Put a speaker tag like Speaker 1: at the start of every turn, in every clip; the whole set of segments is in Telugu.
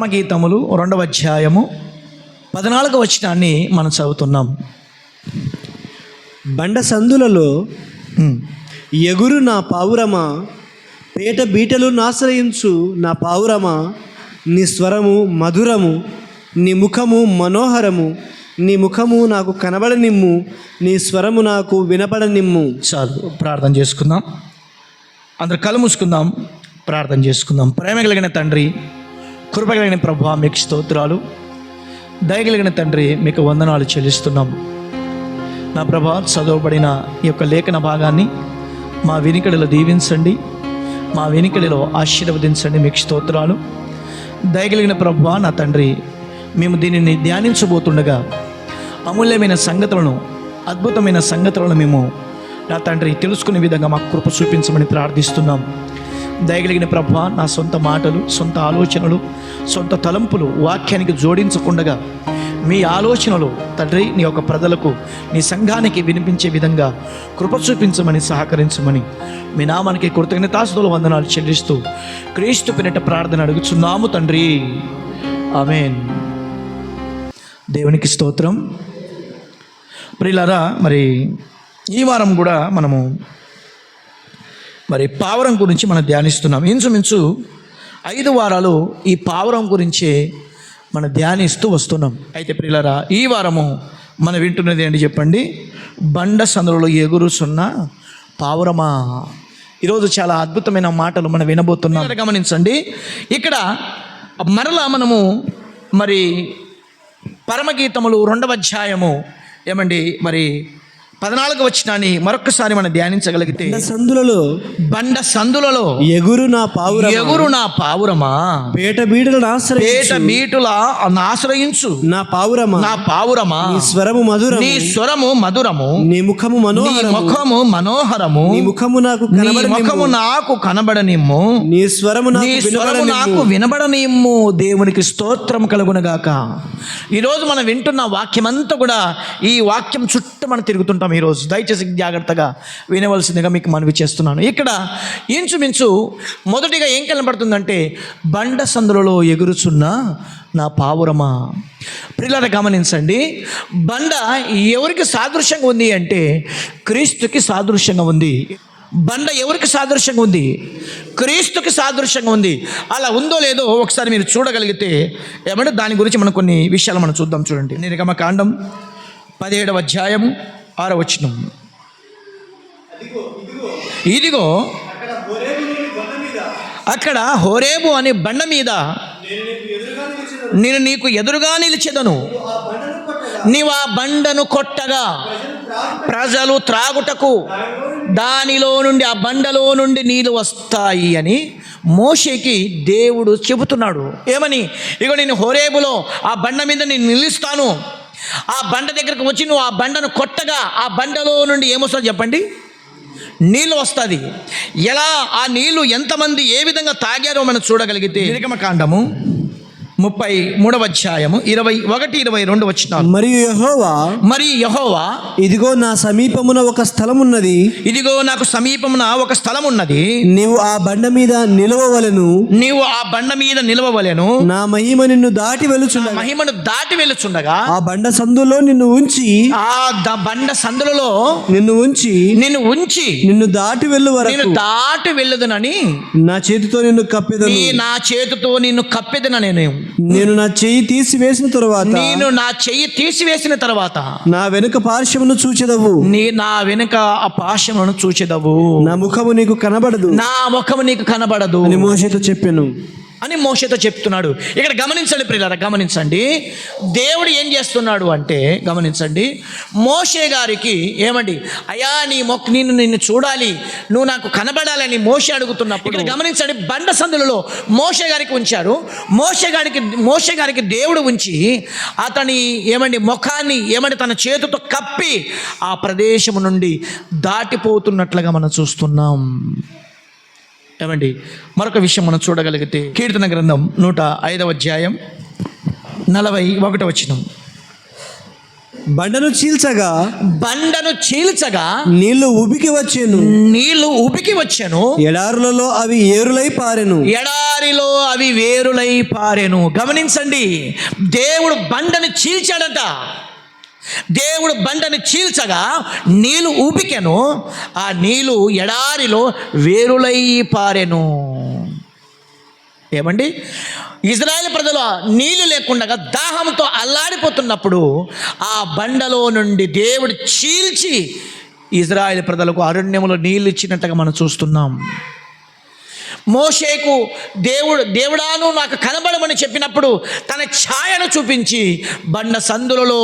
Speaker 1: పరమగీతములు 2వ అధ్యాయము 14వ వచనాన్ని మనం చదువుతున్నాం.
Speaker 2: బండ సందులలో ఎగురు నా పావురమా, పేట బీటలు నాశ్రయించు నా పావురమా, నీ స్వరము మధురము, నీ ముఖము మనోహరము, నీ ముఖము నాకు కనబడనిమ్ము, నీ స్వరము నాకు వినపడనిమ్ము.
Speaker 1: చాలు, ప్రార్థన చేసుకుందాం. అందరు కళ్ళు మూసుకుందాం, ప్రార్థన చేసుకుందాం. ప్రేమ కలిగిన తండ్రి, కృప కలిగిన ప్రభువా, మీకు స్తోత్రాలు. దయగలిగిన తండ్రి, మీకు వందనాలు చెల్లిస్తున్నాం. నా ప్రభా, చదవబడిన ఈ యొక్క లేఖన భాగాన్ని మా వెనుకడిలో దీవించండి, మా వెనుకడిలో ఆశీర్వదించండి. మీకు స్తోత్రాలు. దయగలిగిన ప్రభువా, నా తండ్రి, మేము దీనిని ధ్యానించబోతుండగా అమూల్యమైన సంగతులను, అద్భుతమైన సంగతులను మేము నా తండ్రి తెలుసుకునే విధంగా మాకు కృప చూపించమని ప్రార్థిస్తున్నాం. దయగలిగిన ప్రభువా, నా సొంత మాటలు, సొంత ఆలోచనలు, సొంత తలంపులు వాక్యానికి జోడించకుండగా మీ ఆలోచనలు తండ్రి నీ యొక్క ప్రజలకు, నీ సంఘానికి వినిపించే విధంగా కృప చూపించమని, సహకరించమని మీ నామానికి కృతజ్ఞతాస్తుతులు వందనాలు చెల్లిస్తూ క్రీస్తు పేరిట ప్రార్థన అడుగుచున్నాము తండ్రి, ఆమేన్. దేవునికి స్తోత్రం. ప్రియులారా, మరి ఈ వారం కూడా మనము పావురం గురించి మనం ధ్యానిస్తున్నాం. ఇంచుమించు 5 వారాలు ఈ పావురం గురించే మనం ధ్యానిస్తూ వస్తున్నాం. అయితే ప్రియులారా, ఈ వారము మనం వింటున్నది ఏంటి చెప్పండి? బండ సందులలో ఎగురుచున్న పావురమా. ఈరోజు చాలా అద్భుతమైన మాటలు మనం వినబోతున్నాం. గమనించండి, ఇక్కడ మరలా మనము పరమగీతములు 2వ అధ్యాయము 14వ వచనాన్ని మరొకసారి మనం ధ్యానించగలిగితే, బండ సందులలో ఎగురు నా పావురమా, పేట బీటుల ఆశ్రయించు నా పావురమా, నీ స్వరము మధురము, నీ ముఖము మనోహరము, నీ ముఖము నాకు కనబడనిమ్ము, నీ స్వరము నాకు వినబడనిమ్ము. దేవునికి స్తోత్రం కలుగునగాక. ఈరోజు మనం వింటున్న వాక్యమంతా కూడా ఈ వాక్యం చుట్టూ మనం తిరుగుతుంటాం. ఈరోజు దయచేసి జాగ్రత్తగా వినవలసిందిగా మీకు మనవి చేస్తున్నాను. ఇక్కడ ఇంచుమించు మొదటిగా ఏం కనబడుతుందంటే, బండ సందులలో ఎగురుచున్న నా పావురమా. ప్రియులారా, గమనించండి, బండ ఎవరికి సాదృశ్యంగా ఉంది అంటే క్రీస్తుకి సాదృశ్యంగా ఉంది. బండ ఎవరికి సాదృశ్యంగా ఉంది? క్రీస్తుకి సాదృశ్యంగా ఉంది. అలా ఉందో లేదో ఒకసారి మీరు చూడగలిగితే దాని గురించి మనం కొన్ని విషయాలు మనం చూద్దాం. చూడండి, నిర్గమకాండం 17వ అధ్యాయము 6వ వచనం. ఇదిగో అక్కడ హోరేబు అనే బండ మీద నేను నీకు ఎదురుగా నిలిచెదను, నీవు ఆ బండను కొట్టగా ప్రజలు త్రాగుటకు దానిలో నుండి, ఆ బండలో నుండి నీళ్ళు వస్తాయి అని మోషేకి దేవుడు చెబుతున్నాడు. ఏమని? ఇగో నేను హోరేబులో ఆ బండ మీద నేను నిలుస్తాను, ఆ బండ దగ్గరకు వచ్చి నువ్వు ఆ బండను కొట్టగా ఆ బండలో నుండి ఏమొస్తుంది చెప్పండి? నీళ్ళు వస్తుంది. ఎలా ఆ నీళ్ళు ఎంతమంది ఏ విధంగా తాగారో మనం చూడగలిగితే, నిర్గమకాండము 33వ అధ్యాయము 21-22 వచనాలు. మరియు యెహోవా
Speaker 2: ఇదిగో నా సమీపమున ఒక స్థలం ఉన్నది,
Speaker 1: ఇదిగో నాకు సమీపమున ఒక స్థలం ఉన్నది,
Speaker 2: నీవు ఆ బండ మీద నిలవవలెను, నా మహిమ నిన్ను దాటి వెలుచుండగా ఆ బండ సందులో నిన్ను ఉంచి,
Speaker 1: బండ సందులలో నిన్ను ఉంచి
Speaker 2: నిన్ను దాటి వెళ్ళు వరకు
Speaker 1: దాటి వెళ్ళదునని
Speaker 2: నా చేతితో నిన్ను
Speaker 1: కప్పెదను.
Speaker 2: నేను నా చెయ్యి తీసివేసిన తరువాత నా వెనుక పార్శ్వమును చూచెదవు,
Speaker 1: నా వెనుక ఆ పార్శ్వమును చూచెదవు,
Speaker 2: నా ముఖము నీకు కనబడదు అని మోషేతో చెప్పాను
Speaker 1: అని మోషేతో చెప్తున్నాడు. ఇక్కడ గమనించండి ప్రియులారా, గమనించండి, దేవుడు ఏం చేస్తున్నాడు అంటే, గమనించండి, మోషే గారికి ఏమండి, అయ్యా నిన్ను చూడాలి, నువ్వు నాకు కనబడాలని మోషే అడుగుతున్నప్పుడు, ఇక్కడ గమనించండి, బండ సందులలో మోషే గారికి ఉంచారు. మోషే గారికి దేవుడు ఉంచి అతని ముఖాన్ని తన చేతితో కప్పి ఆ ప్రదేశము నుండి దాటిపోతున్నట్లుగా మనం చూస్తున్నాం. మరొక విషయం మనం చూడగలిగితే, కీర్తన గ్రంథం 105వ అధ్యాయం 41వ వచనం.
Speaker 2: బండను చీల్చగా నీళ్లు ఉబికి వచ్చెను ఎడారులలో అవి
Speaker 1: వేరులై పారెను. గమనించండి, దేవుడు బండను చీల్చాడట. దేవుడు బండను చీల్చగా నీళ్లు ఊపికెను, ఆ నీళ్లు ఎడారిలో వేరులై పారెను. ఏమండి, ఇజ్రాయేల్ ప్రజలు నీళ్లు లేకుండా దాహంతో అల్లాడిపోతున్నప్పుడు ఆ బండలో నుండి దేవుడు చీల్చి ఇజ్రాయేల్ ప్రజలకు అరణ్యములో నీళ్ళు ఇచ్చినట్టుగా మనం చూస్తున్నాం. మోషేకు దేవుడాను నాకు కనబడమని చెప్పినప్పుడు తన ఛాయను చూపించి బండ సందులలో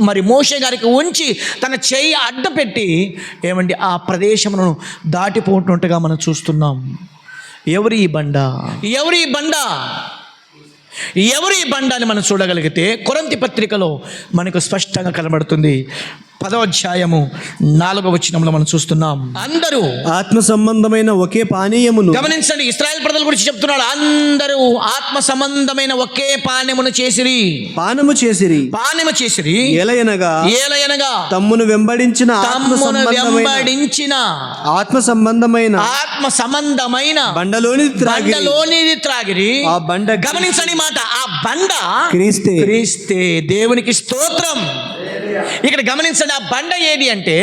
Speaker 1: మరి మోషే గారికి ఉంచి తన చెయ్యి అడ్డపెట్టి ఏమండి ఆ ప్రదేశమును దాటిపోతున్నట్టుగా మనం చూస్తున్నాం. ఎవరి ఈ బండ అని మనం చూడగలిగితే కొరింథీ పత్రికలో మనకు స్పష్టంగా కనబడుతుంది. 10వ అధ్యాయము 4వ వచనంలో మనం చూస్తున్నాం. అందరూ
Speaker 2: ఆత్మ సంబంధమైన ఒకే పానీయమును.
Speaker 1: గమనించండి, ఇశ్రాయేల్ ప్రజల గురించి చెప్తున్నాడు. అందరూ ఆత్మ సంబంధమైన ఒకే పానీయమును పానము చేసిరి
Speaker 2: ఏలయనగా తమ్మును వెంబడించిన ఆత్మ సంబంధమైన బండలోని త్రాగిరి. ఆ బండ,
Speaker 1: గమనించండి మాట, ఆ బండ
Speaker 2: క్రీస్తే.
Speaker 1: దేవునికి స్తోత్రం. ఇక్కడ గమనించండి, ఆ బండ ఏది అంటే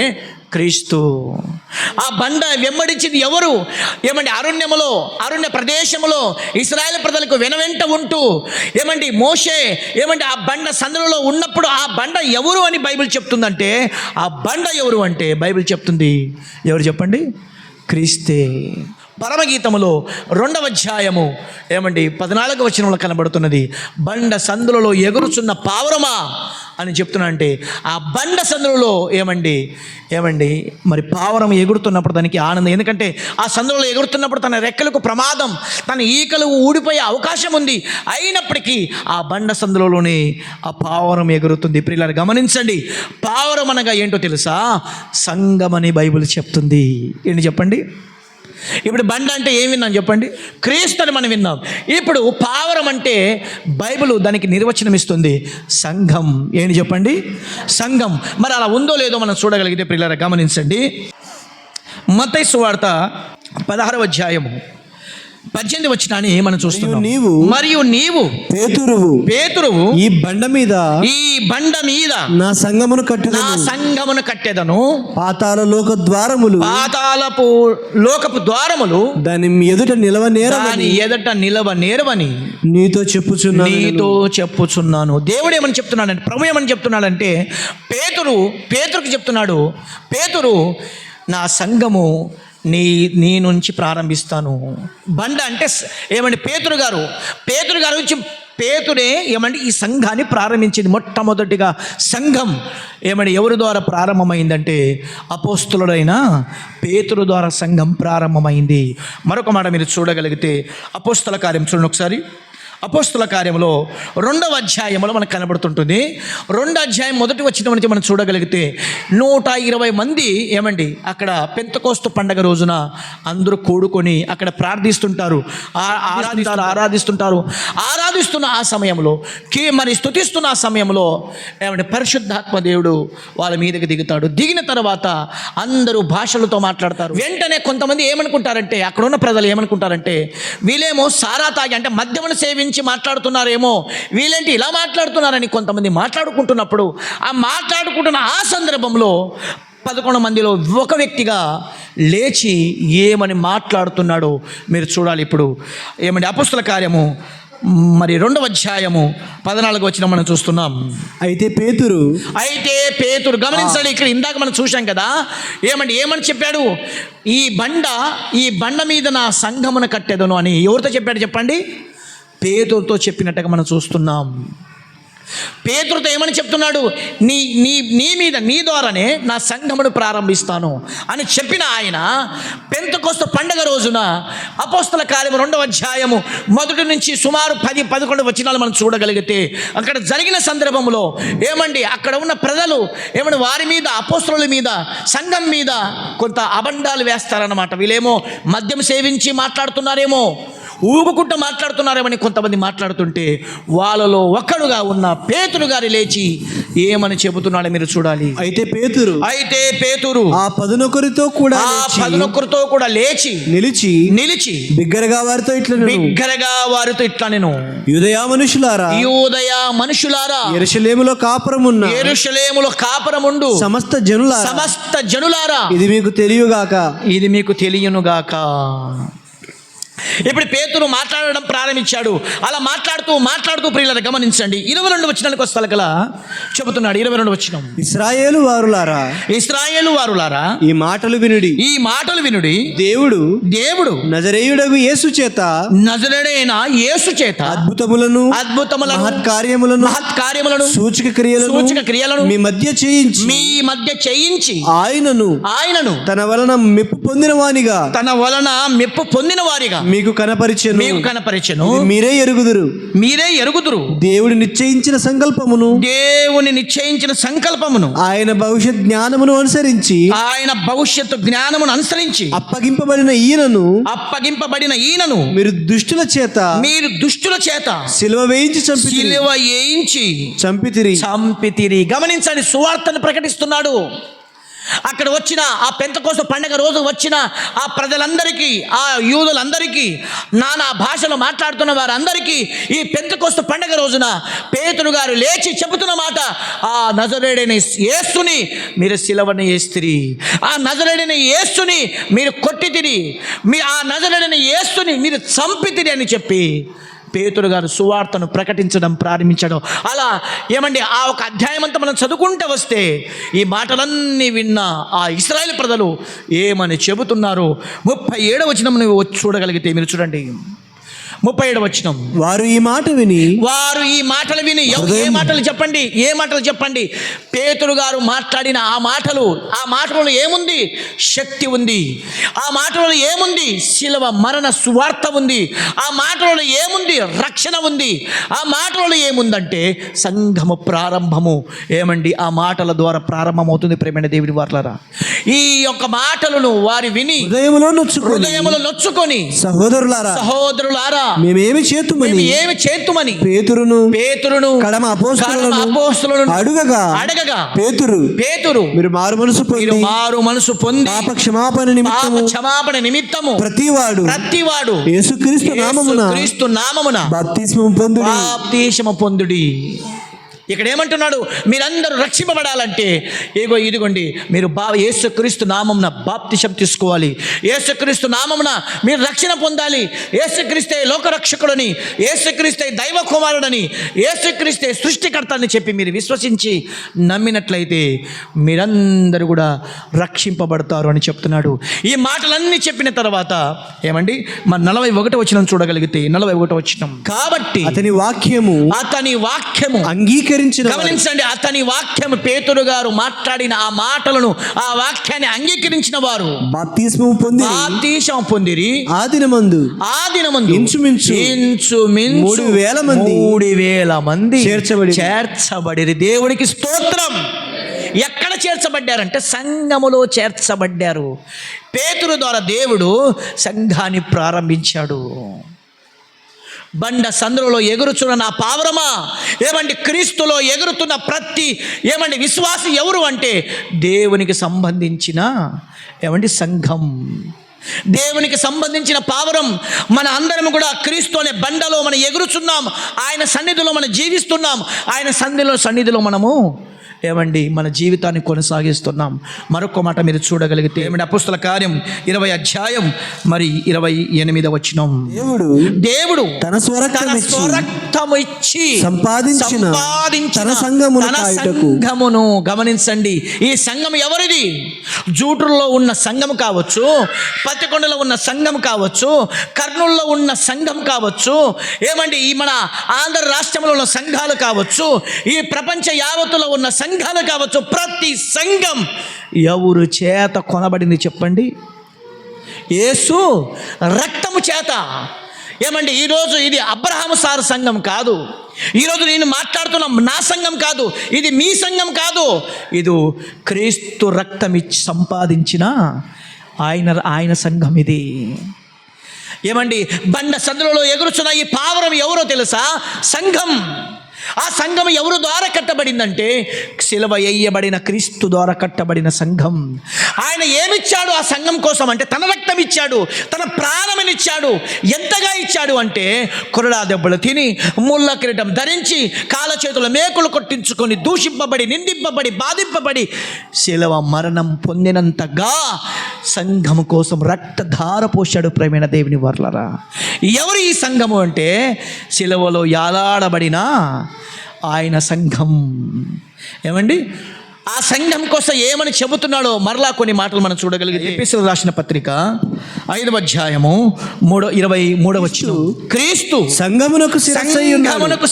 Speaker 1: క్రీస్తు. ఆ బండ వెంబడించింది ఎవరు? ఏమండి, అరణ్య ప్రదేశములో ఇశ్రాయేలు ప్రజలకు వెనవెంట ఉంటూ ఏమండి మోషే ఏమండి ఆ బండ సందులలో ఉన్నప్పుడు ఆ బండ ఎవరు అని బైబిల్ చెప్తుందంటే, ఆ బండ ఎవరు అంటే బైబిల్ చెప్తుంది ఎవరు చెప్పండి? క్రీస్తే. పరమగీతములో 2వ అధ్యాయము ఏమండి 14వ వచనంలో కనబడుతున్నది, బండ సందులలో ఎగురుచున్న పావురమా అని చెప్తున్నా. అంటే ఆ బండ సందులలో ఏమండి మరి పావురం ఎగురుతున్నప్పుడు దానికి ఆనందం. ఎందుకంటే ఆ సందులలో ఎగురుతున్నప్పుడు తన రెక్కలకు ప్రమాదం, తన ఈకలు ఊడిపోయే అవకాశం ఉంది. అయినప్పటికీ ఆ బండ సందులలోనే ఆ పావురం ఎగురుతుంది. ప్రియులారా గమనించండి, పావురం అనగా ఏంటో తెలుసా? సంఘం అని బైబిల్ చెప్తుంది. ఏంటి చెప్పండి? ఇప్పుడు బండ అంటే ఏం విన్నాం చెప్పండి? క్రీస్తు అని మనం విన్నాం. ఇప్పుడు పావురం అంటే బైబిల్ దానికి నిర్వచనం ఇస్తుంది, సంఘం. ఏంటి చెప్పండి? సంఘం. మరి అలా ఉందో లేదో మనం చూడగలిగితే ప్రియులారా గమనించండి, మత్తయి సువార్త 16వ అధ్యాయము 18వ వచనాన్ని మనం చూస్తున్నాం. మరియు నీవు పేతురువు
Speaker 2: ఈ బండ మీద నా సంఘమును
Speaker 1: కట్టెదను.
Speaker 2: పాతాళపు
Speaker 1: లోకపు ద్వారములు
Speaker 2: దాని ఎదుట నిలవనేరవని నీతో చెప్పుచున్నాను.
Speaker 1: దేవుడు ఏమని చెప్తున్నాడంటే, ప్రభు ఏమని చెప్తున్నాడంటే, పేతురుకి చెప్తున్నాడు, పేతురు నా సంఘము నీ నుంచి ప్రారంభిస్తాను. బండ అంటే ఏమండి పేతురు గారు నుంచి పేతురే ఏమండి ఈ సంఘాన్ని ప్రారంభించింది. మొట్టమొదటిగా సంఘం ఏమండి ఎవరి ద్వారా ప్రారంభమైందంటే అపోస్తులుడైన పేతురు ద్వారా సంఘం ప్రారంభమైంది. మరొక మాట మీరు చూడగలిగితే అపోస్తుల కార్యం చూడండి ఒకసారి. అపోస్తుల కార్యంలో 2వ అధ్యాయంలో మనకు కనబడుతుంటుంది. 2వ అధ్యాయం 1వ వచనం నుంచి మనం చూడగలిగితే 120 మంది ఏమండి అక్కడ పెంతెకోస్తు పండగ రోజున అందరూ కూడుకొని అక్కడ ప్రార్థిస్తుంటారు, ఆరాధిస్తున్న ఆ సమయంలో మరి స్తుతిస్తున్న ఆ సమయంలో ఏమంటే పరిశుద్ధాత్మ దేవుడు వాళ్ళ మీదకి దిగుతాడు. దిగిన తర్వాత అందరూ భాషలతో మాట్లాడతారు. వెంటనే కొంతమంది ఏమనుకుంటారంటే, అక్కడ ఉన్న ప్రజలు ఏమనుకుంటారంటే, వీళ్ళేమో సారా తాగి అంటే మద్యమును సేవించి మాట్లాడుతున్నారేమో, వీళ్ళేంటి ఇలా మాట్లాడుతున్నారని కొంతమంది మాట్లాడుకుంటున్నప్పుడు ఆ సందర్భంలో 11 మందిలో ఒక వ్యక్తిగా లేచి ఏమని మాట్లాడుతున్నాడో మీరు చూడాలి. ఇప్పుడు ఏమండి అపోస్తుల కార్యము మరి 2వ అధ్యాయము 14వ వచనం మనం చూస్తున్నాం.
Speaker 2: అయితే పేతురు
Speaker 1: గమనించండి, ఇక్కడ ఇందాక మనం చూసాం కదా, ఏమని చెప్పాడు? ఈ బండ మీద నా సంఘమును కట్టెదను అని ఎవరితో చెప్పాడు చెప్పండి? పేతురుతో చెప్పినట్టుగా మనం చూస్తున్నాం. పేతురుతో ఏమని చెప్తున్నాడు? నీ ద్వారానే నా సంఘమును ప్రారంభిస్తాను అని చెప్పిన ఆయన పెంతెకోస్తు పండగ రోజున అపోస్తల కార్యము 2వ అధ్యాయము 1 నుంచి సుమారు 10-11 వచనాలు మనం చూడగలిగితే అక్కడ జరిగిన సందర్భంలో అక్కడ ఉన్న ప్రజలు వారి మీద, అపోస్తలుల మీద, సంఘం మీద కొంత అబండాలు వేస్తారన్నమాట. వీళ్ళేమో మద్యం సేవించి మాట్లాడుతున్నారేమో, ఊగుకుంటూ మాట్లాడుతున్నారేమని కొంతమంది మాట్లాడుతుంటే వాళ్ళలో ఒక్కడుగా ఉన్న పేతురు గారి లేచి ఏమని చెబుతున్నాడో మీరు చూడాలి.
Speaker 2: అయితే పేతురు ఆ 11తో
Speaker 1: కూడా లేచి నిలిచి
Speaker 2: బిగ్గరగా వారితో
Speaker 1: ఇట్లా నేను
Speaker 2: యూదయ
Speaker 1: మనుషులారా
Speaker 2: యెరూషలేములో
Speaker 1: కాపురముండు
Speaker 2: సమస్త
Speaker 1: జనులారా
Speaker 2: ఇది మీకు తెలియనుగాక.
Speaker 1: ఇప్పుడు పేతురు మాట్లాడడం ప్రారంభించాడు. అలా మాట్లాడుతూ ప్రియులారా గమనించండి, 22 వచనానికి వస్తలకలా చెబుతున్నాడు. 22 వచనం,
Speaker 2: ఇశ్రాయేలు వారులారా ఈ మాటలు వినుడి. దేవుడు నజరేయుడగు యేసు చేత అద్భుతములను మహత్కార్యములను సూచక క్రియలను మీ మధ్య చేయించి ఆయనను తన వలన మెప్పు పొందిన వానిగా మీకు కనపరిచెను. మీరే ఎరుగుదురు దేవుని నిశ్చయించిన సంకల్పమును ఆయన భవిష్యత్ జ్ఞానమును అనుసరించి అప్పగింపబడిన ఈయనను మీరు దుష్టుల చేత సిలువ వేయించి చంపితిరి. గమనించండి, సువార్తను ప్రకటిస్తున్నాడు. అక్కడ వచ్చిన ఆ పెంతెకోస్తు పండగ రోజు వచ్చిన ఆ ప్రజలందరికీ, ఆ యూదులందరికీ, నానా భాషలో మాట్లాడుతున్న వారందరికీ ఈ పెంతెకోస్తు పండగ రోజున పేతురు గారు లేచి చెబుతున్న మాట, ఆ నజరేయుడైన యేసుని మీరు సిలువను వేస్తిరి, ఆ నజరేయుడైన యేసుని మీరు కొట్టితిరి, ఆ నజరేయుడైన యేసుని మీరు చంపితిరి అని చెప్పి పేతురు గారు సువార్తను ప్రకటించడం ప్రారంభించడం. అలా ఆ ఒక అధ్యాయం అంతా మనం చదువుకుంటూ వస్తే ఈ మాటలన్నీ విన్న ఆ ఇశ్రాయేలు ప్రజలు ఏమని చెబుతున్నారు. 37వ వచనం చూడగలిగితే మీరు చూడండి. 37వ వచనం, వారు ఈ మాటలు విని ఏ మాటలు చెప్పండి. పేతురు గారు మాట్లాడిన ఆ మాటలలో ఏముంది? శక్తి ఉంది. ఆ మాటలలో ఏముంది? శిలువ మరణ సువార్త ఉంది. ఆ మాటలలో ఏముంది? రక్షణ ఉంది. ఆ మాటలలో ఏముందంటే సంఘము ప్రారంభము. ఆ మాటల ద్వారా ప్రారంభమవుతుంది. ప్రేమైన దేవుని వారలారా, ఈ యొక్క మాటలను వారి విని హృదయములో నొచ్చుకొని సహోదరులారా మేమేమి చేతుమని పేతురును కడమ అపోస్తలులను అడగగా పేతురు మీరు మారు మనసు పొంది పాప క్షమాపణ నిమిత్తము ప్రతివాడు యేసుక్రీస్తు నామమున బాప్తిస్మము పొందుడి. ఇక్కడ ఏమంటున్నాడు? మీరందరూ రక్షింపబడాలంటే ఇదిగోండి, మీరు యేసుక్రీస్తు నామమున బాప్తిసం తీసుకోవాలి. యేసుక్రీస్తు నామమున మీరు రక్షణ పొందాలి. యేసుక్రీస్తే లోకరక్షకుడని, యేసుక్రీస్తే దైవ కుమారుడని, యేసుక్రీస్తే సృష్టికర్త అని చెప్పి మీరు విశ్వసించి నమ్మినట్లయితే మీరందరూ కూడా రక్షింపబడతారు అని చెప్తున్నాడు. ఈ మాటలన్నీ చెప్పిన తర్వాత మన 41వ వచనం చూడగలిగితే, 41వ వచనం, కాబట్టి అతని వాక్యము గమనించండి, అతని వాక్యం పేతురు గారు మాట్లాడిన ఆ మాటలను, ఆ వాక్యాన్ని అంగీకరించిన వారు బాప్తిస్మం పొందిరి. ఆ దినమందు ఇంచుమించు 3,000 మంది చేర్చబడిరి. దేవునికి స్తోత్రం. ఎక్కడ చేర్చబడ్డారంటే సంఘములో చేర్చబడ్డారు. పేతురు ద్వారా దేవుడు సంఘాన్ని ప్రారంభించాడు. బండ సందులో ఎగురుచున్న నా పావురమా, క్రీస్తులో ఎగురుతున్న ప్రతి విశ్వాసి ఎవరు అంటే దేవునికి సంబంధించిన సంఘం, దేవునికి సంబంధించిన పావురం. మన అందరం కూడా క్రీస్తు అనే బండలో మనం ఎగురుచున్నాం. ఆయన సన్నిధిలో మనం జీవిస్తున్నాం. ఆయన సన్నిధిలో మనము మన జీవితాన్ని కొనసాగిస్తున్నాం. మరొక మాట మీరు చూడగలిగితే అపోస్తల కార్యం 20వ అధ్యాయం 28వ వచనం, దేవుడు తన స్వరక్తము ఇచ్చి సంపాదించిన తన సంఘమును. గమనించండి, ఈ సంఘం ఎవరిది? జూటుల్లో ఉన్న సంఘం కావచ్చు, పత్తికొండలో ఉన్న సంఘం కావచ్చు, కర్నూలులో ఉన్న సంఘం కావచ్చు, ఈ మన ఆంధ్ర రాష్ట్రంలో ఉన్న సంఘాలు కావచ్చు, ఈ ప్రపంచ యావత్తులో ఉన్న సంఘాలు కావచ్చు. ప్రతి సంఘం ఎవరు చేత కొనబడింది చెప్పండి? యేసు రక్తము చేత. ఈరోజు ఇది అబ్రహాము సార్ సంఘం కాదు. ఈరోజు నేను మాట్లాడుతున్న నా సంఘం కాదు, ఇది మీ సంఘం కాదు. ఇది క్రీస్తు రక్తం ఇచ్చి సంపాదించిన ఆయన సంఘం ఇది. ఏమండి బండ సందులలో ఎగురుచున్న ఈ పావురం ఎవరో తెలుసా? సంఘం. ఆ సంఘం ఎవరు ద్వారా కట్టబడిందంటే సిలువ వేయబడిన క్రీస్తు ద్వారా కట్టబడిన సంఘం. ఆయన ఏమిచ్చాడు ఆ సంఘం కోసం అంటే తన రక్తం ఇచ్చాడు, తన ప్రాణమునిచ్చాడు. ఎంతగా ఇచ్చాడు అంటే కొరడా దెబ్బలు తిని, ముళ్ళ కిరీటం ధరించి, కాళ్ళ చేతుల మేకులు కొట్టించుకొని, దూషింపబడి, నిందింపబడి, బాధింపబడి సిలువ మరణం పొందినంతగా సంఘము కోసం రక్తధార పోశాడు. ప్రేమైన దేవుని వర్లరా, ఎవరు ఈ సంఘము అంటే సిలువలో యాలాడబడిన ఆయన సంఘం. ఏమండి ఆ సంఘం కోసం ఏమని చెబుతున్నాడో మరలా కొన్ని మాటలు మనం చూడగలిగితే ఎఫెసీయులకు రాసిన పత్రిక 5వ అధ్యాయము 23వ వచనం, క్రీస్తు సంఘమునకు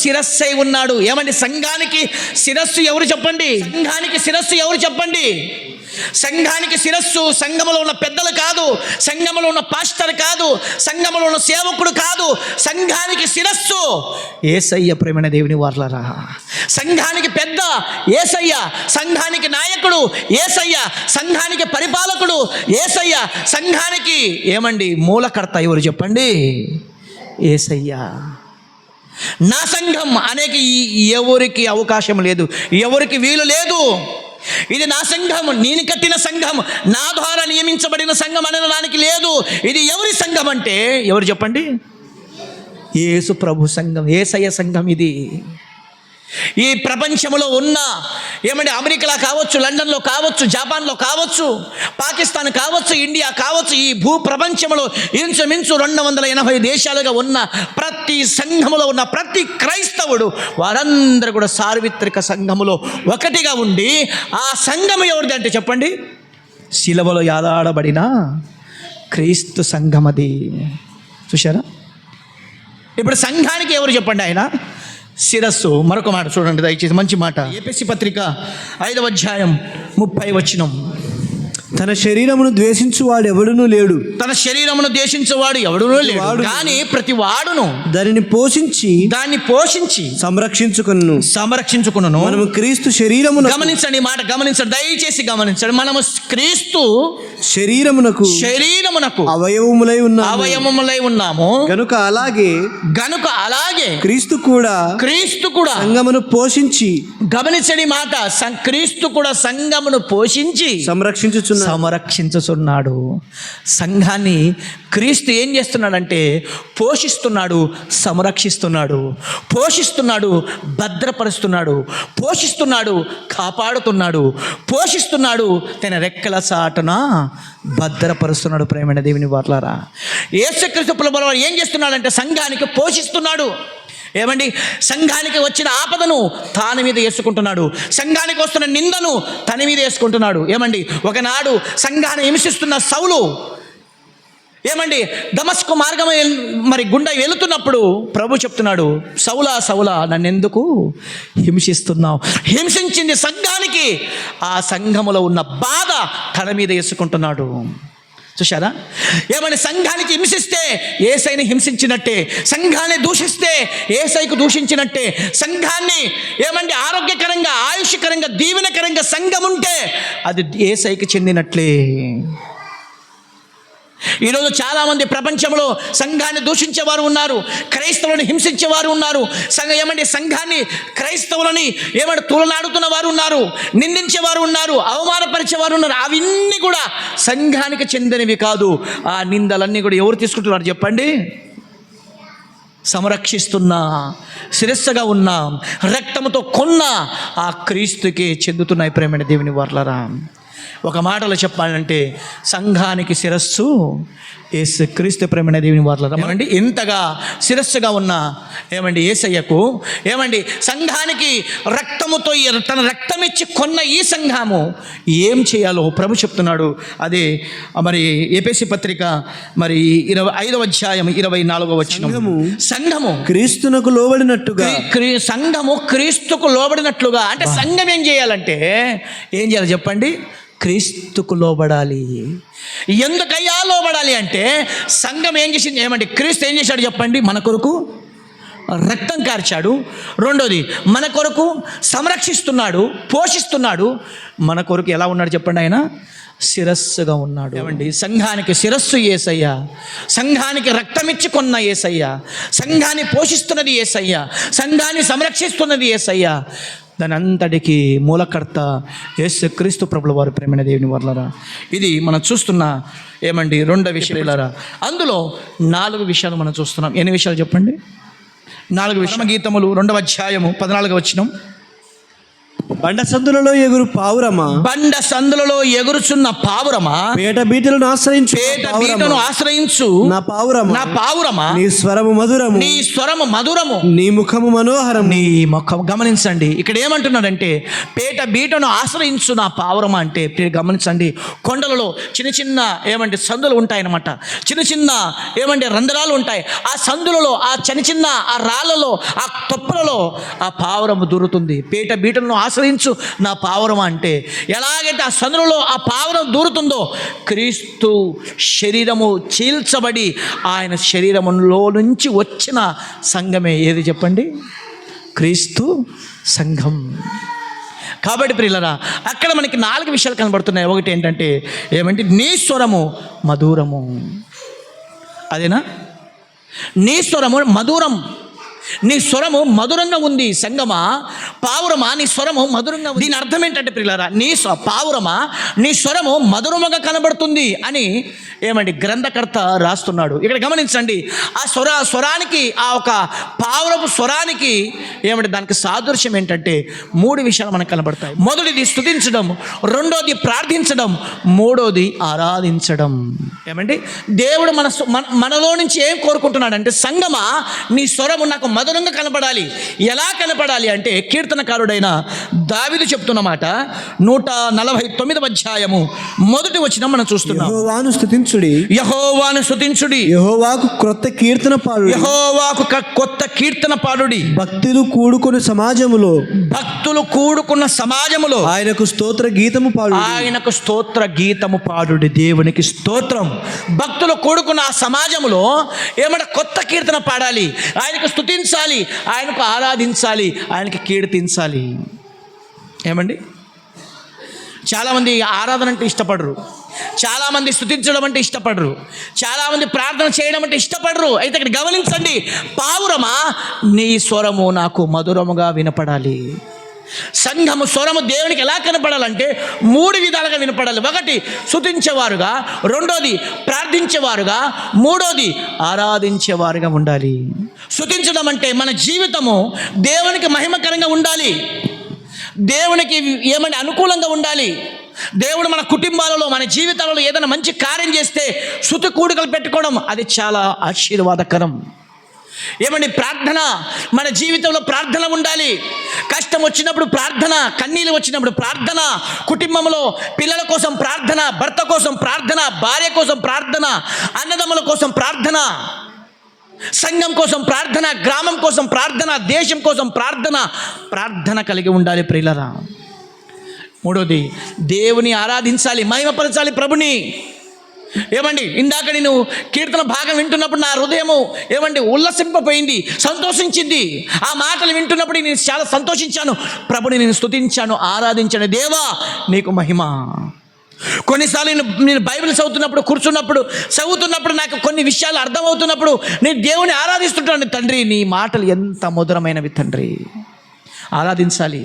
Speaker 2: శిరస్సై ఉన్నాడు. ఏమండి సంఘానికి శిరస్సు ఎవరు చెప్పండి? సంఘానికి శిరస్సు ఎవరు చెప్పండి? సంఘానికి శిరస్సు సంఘములో ఉన్న పెద్దలు కాదు, సంఘములో ఉన్న పాస్టర్ కాదు, సంఘములో ఉన్న సేవకుడు కాదు. సంఘానికి శిరస్సు యేసయ్య. ప్రేమైన దేవుని వారలారా, సంఘానికి పెద్ద యేసయ్య, సంఘానికి నాయకుడు యేసయ్య, సంఘానికి పరిపాలకుడు యేసయ్య, సంఘానికి ఏమండి మూలకర్త ఎవరు చెప్పండి? యేసయ్య. నా సంఘం అనేకి ఎవరికి అవకాశం లేదు, ఎవరికి వీలు లేదు. ఇది నా సంఘం, నేను కట్టిన సంఘం, నా ద్వారా నియమించబడిన సంఘం అనడానికి లేదు. ఇది ఎవరి సంఘం అంటే ఎవరు చెప్పండి? యేసు ప్రభు సంఘం, యేసయ్య సంఘం. ఇది ఈ ప్రపంచంలో ఉన్న ఏమంటే అమెరికాలో కావచ్చు, లండన్లో కావచ్చు, జపాన్లో కావచ్చు, పాకిస్తాన్ కావచ్చు, ఇండియా కావచ్చు, ఈ భూ ప్రపంచంలో ఇంచుమించు 280 దేశాలుగా ఉన్న ప్రతి సంఘములో ఉన్న ప్రతి క్రైస్తవుడు వారందరూ కూడా సార్వత్రిక సంఘములో ఒకటిగా ఉండి, ఆ సంఘము ఎవరిది అంటే చెప్పండి? శిలువలో యాలాడబడిన క్రీస్తు సంఘం. అది చూశారా? ఇప్పుడు సంఘానికి ఎవరు చెప్పండి? ఆయన శిరస్సు. మరొక మాట చూడండి దయచేసి, మంచి మాట. ఎఫెసీ పత్రిక 5వ అధ్యాయం 30వ వచనం,
Speaker 3: తన శరీరమును ద్వేషించువాడు ఎవడునూ లేడు.
Speaker 2: తన శరీరమును ద్వేషించువాడు ఎవడునూ లేడు, కానీ ప్రతి వాడును
Speaker 3: దానిని పోషించి
Speaker 2: సంరక్షించుకును.
Speaker 3: మనము క్రీస్తు శరీరమును,
Speaker 2: గమనించండి మాట, గమనించండి దయచేసి గమనించండి. మనము క్రీస్తు
Speaker 3: శరీరమునకు అవయవములై
Speaker 2: ఉన్నాము.
Speaker 3: గనుక అలాగే క్రీస్తు కూడా సంఘమును పోషించి,
Speaker 2: గమనించండి మాట, క్రీస్తు కూడా సంఘమును పోషించి
Speaker 3: సంరక్షించుచున్నాడు.
Speaker 2: సంఘాన్ని క్రీస్తు ఏం చేస్తున్నాడంటే పోషిస్తున్నాడు, పోషిస్తున్నాడు, భద్రపరుస్తున్నాడు, పోషిస్తున్నాడు, కాపాడుతున్నాడు, పోషిస్తున్నాడు, తన రెక్కల చాటున భద్రపరుస్తున్నాడు. ప్రేమైన దేవుని వారలారా, యేసుక్రీస్తు ప్రభువు ఏం చేస్తున్నాడంటే సంఘానికి పోషిస్తున్నాడు. ఏమండి సంఘానికి వచ్చిన ఆపదను తాని మీద వేసుకుంటున్నాడు, సంఘానికి వస్తున్న నిందను తన మీద వేసుకుంటున్నాడు. ఏమండి ఒకనాడు సంఘాన్ని హింసిస్తున్న సౌలు ఏమండి దమస్కు మార్గం గుండా వెళుతున్నప్పుడు ప్రభు చెప్తున్నాడు, సౌలా నన్నెందుకు హింసిస్తున్నావు? హింసించింది సంఘానికి, ఆ సంఘములో ఉన్న బాధ తన మీద వేసుకుంటున్నాడు. చూశారా? ఏమని సంఘానికి హింసిస్తే యేసయ్యని హింసించినట్టే, సంఘాన్ని దూషిస్తే యేసయ్యకు దూషించినట్టే, సంఘాన్ని ఏమండి ఆరోగ్యకరంగా, ఆయుష్కరంగా, దీవెనకరంగా సంఘం ఉంటే అది యేసయ్యకి చెందినట్లే. ఈరోజు చాలామంది ప్రపంచంలో సంఘాన్ని దూషించేవారు ఉన్నారు, క్రైస్తవులను హింసించేవారు ఉన్నారు, సంఘాన్ని క్రైస్తవులని తులనాడుతున్న వారు ఉన్నారు, నిందించేవారు ఉన్నారు, అవమానపరిచేవారు ఉన్నారు. అవన్నీ కూడా సంఘానికి చెందినవి కాదు. ఆ నిందలన్నీ కూడా ఎవరు తీసుకుంటున్నారు చెప్పండి? సంరక్షిస్తున్న, శిరస్సుగా ఉన్న, రక్తముతో కొన్న ఆ క్రీస్తుకే చెందుతున్నాయి. ప్రేమైన దేవుని వారలారా, ఒక మాటలో చెప్పాలంటే సంఘానికి శిరస్సు యేసు క్రీస్తు. ప్రేమైన దేవుని వారలారా, ఏమండి ఇంతగా శిరస్సుగా ఉన్న యేసయ్యకు సంఘానికి రక్తముతో తన రక్తం ఇచ్చి కొన్న ఈ సంఘము ఏం చేయాలో ప్రభు చెప్తున్నాడు. అదే ఎఫెసీ పత్రిక 5వ అధ్యాయం 24వ వచనం, సంఘము
Speaker 3: క్రీస్తునకు లోబడినట్టుగా,
Speaker 2: సంఘము క్రీస్తుకు లోబడినట్లుగా. అంటే సంఘం ఏం చేయాలంటే ఏం చేయాలి చెప్పండి? క్రీస్తుకు లోబడాలి. ఎందుకయ్యా లోబడాలి అంటే సంఘం ఏం చేసింది? క్రీస్తు ఏం చేశాడు చెప్పండి? మన కొరకు రక్తం కార్చాడు. రెండోది మన కొరకు సంరక్షిస్తున్నాడు, పోషిస్తున్నాడు. మన కొరకు ఎలా ఉన్నాడు చెప్పండి? ఆయన
Speaker 1: శిరస్సుగా ఉన్నాడు. ఏమండి, సంఘానికి శిరస్సు యేసయ్య, సంఘానికి రక్తమిచ్చి కొన్న యేసయ్య, సంఘాన్ని పోషిస్తున్నది యేసయ్య, సంఘాన్ని సంరక్షిస్తున్నది యేసయ్య. దాని అంతటికి మూలకర్త యేసుక్రీస్తు ప్రభుల వారు. ప్రేమైన దేవుని వర్లరా, ఇది మనం చూస్తున్న ఏమండి రెండో విషయాలరా. అందులో 4 విషయాలు మనం చూస్తున్నాం. ఎన్ని విషయాలు చెప్పండి? 4 విషయం. గీతములు 2వ అధ్యాయము 14వ వచనం.
Speaker 3: బండ సందులలో ఎగురు పావురమా,
Speaker 1: బండ సందులలో ఎగురుచున్న పావురమా,
Speaker 3: పేట బీటలను ఆశ్రయించు,
Speaker 1: పేట బీటను ఆశ్రయించు
Speaker 3: నా పావురమా,
Speaker 1: నా పావురమా,
Speaker 3: నీ స్వరము మధురము,
Speaker 1: నీ స్వరము మధురము,
Speaker 3: నీ ముఖము మనోహరం.
Speaker 1: నీ ముఖం. గమనించండి, ఇక్కడ ఏమంటున్నాడంటే పేట బీటను ఆశ్రయించు నా పావురమా అంటే, గమనించండి, కొండలలో చిన్న చిన్న ఏమంటే సందులు ఉంటాయన్నమాట. చిన్న చిన్న ఏమంటే రంధ్రాలు ఉంటాయి. ఆ సందులలో, ఆ చిన్న చిన్న ఆ రాళ్ళలో, ఆ తొప్పులలో ఆ పావురము దూరుతుంది. పేట బీటలను ఆశ్రయించు నా పావురం అంటే, ఎలాగైతే ఆ సందులలో ఆ పావురం దూరుతుందో, క్రీస్తు శరీరము చీల్చబడి ఆయన శరీరములో నుంచి వచ్చిన సంఘమే ఏది చెప్పండి? క్రీస్తు సంఘం. కాబట్టి ప్రియులరా, అక్కడ మనకి 4 విషయాలు కనబడుతున్నాయి. ఒకటి ఏంటంటే ఏమంటే నీ స్వరము మధురము. అదేనా? నీ స్వరము మధురం. నీ స్వరము మధురంగా ఉంది. సంగమా, పావురమా, నీ స్వరము మధురంగా ఉంది. దీని అర్థం ఏంటంటే ప్రియులారా, పావురమా, నీ స్వరము మధురముగా కనబడుతుంది అని ఏమండి గ్రంథకర్త రాస్తున్నాడు. ఇక్కడ గమనించండి, ఆ స్వరానికి, ఆ ఒక పావురపు స్వరానికి ఏమంటే దానికి సాదృశ్యం ఏంటంటే 3 విషయాలు మనకు కనబడతాయి. మొదటిది స్తుతించడం, రెండోది ప్రార్థించడం, మూడోది ఆరాధించడం. ఏమండి, దేవుడు మనలో నుంచి ఏం కోరుకుంటున్నాడంటే, సంగమా నీ స్వరము నాకు మధురంగా కనపడాలి. ఎలా కనపడాలి అంటే, కీర్తనకారుడైన దావీదు చెప్తున్న మాట 149వ అధ్యాయము 1వ వచనం మనం చూస్తున్నాం.
Speaker 3: యెహోవాను స్తుతించుడి,
Speaker 1: యెహోవాను స్తుతించుడి,
Speaker 3: యెహోవాకు క్రొత్త కీర్తన పాడుడి,
Speaker 1: యెహోవాకు కొత్త కీర్తన పాడుడి.
Speaker 3: భక్తులు కూడుకున్న సమాజములో,
Speaker 1: భక్తులు కూడుకున్న సమాజములో
Speaker 3: ఆయనకు స్తోత్ర గీతము పాడుడి,
Speaker 1: ఆయనకు స్తోత్ర గీతము పాడుడి. దేవునికి స్తోత్రం. భక్తులు కూడుకున్న ఆ సమాజములో ఏమంటే కొత్త కీర్తన పాడాలి, ఆయనకు స్తుతించాలి, ఆయనకు ఆరాధించాలి, ఆయనకి కీర్తించాలి. ఏమండి, చాలామంది ఆరాధన అంటే ఇష్టపడరు, చాలామంది స్తుతించడం అంటే ఇష్టపడరు, చాలామంది ప్రార్థన చేయడం అంటే ఇష్టపడరు. అయితే ఇక్కడ గమనించండి, పావురమా నీ స్వరము నాకు మధురముగా వినపడాలి. సంఘము స్వరము దేవునికి ఎలా కనపడాలంటే 3 విధాలుగా వినపడాలి. ఒకటి స్తుతించేవారుగా, రెండోది ప్రార్థించేవారుగా, మూడోది ఆరాధించేవారుగా ఉండాలి. స్తుతించడం అంటే మన జీవితము దేవునికి మహిమకరంగా ఉండాలి, దేవునికి ఏమని అనుకూలంగా ఉండాలి. దేవుడు మన కుటుంబాలలో, మన జీవితాలలో ఏదైనా మంచి కార్యం చేస్తే స్తుతి కూడికలు పెట్టుకోవడం అది చాలా ఆశీర్వాదకరం. ఏమండి, ప్రార్థన, మన జీవితంలో ప్రార్థన ఉండాలి. కష్టం వచ్చినప్పుడు ప్రార్థన, కన్నీళ్ళు వచ్చినప్పుడు ప్రార్థన, కుటుంబంలో పిల్లల కోసం ప్రార్థన, భర్త కోసం ప్రార్థన, భార్య కోసం ప్రార్థన, అన్నదమ్ముల కోసం ప్రార్థన, సంఘం కోసం ప్రార్థన, గ్రామం కోసం ప్రార్థన, దేశం కోసం ప్రార్థన కలిగి ఉండాలి ప్రియులరా. మూడోది దేవుని ఆరాధించాలి, మహిమపరచాలి ప్రభుని. ఏమండి, ఇందాక నేను కీర్తన భాగం వింటున్నప్పుడు నా హృదయము ఏమండి ఉల్లసింపపోయింది, సంతోషించింది. ఆ మాటలు వింటున్నప్పుడు నేను చాలా సంతోషించాను, ప్రభుని నేను స్తుతించాను, ఆరాధించాను. దేవా నీకు మహిమ. కొన్నిసార్లు నేను బైబిల్ చదువుతున్నప్పుడు నాకు కొన్ని విషయాలు అర్థమవుతున్నప్పుడు నేను దేవుని ఆరాధిస్తుంటాను. తండ్రి నీ మాటలు ఎంత మధురమైనవి తండ్రి. ఆరాధించాలి.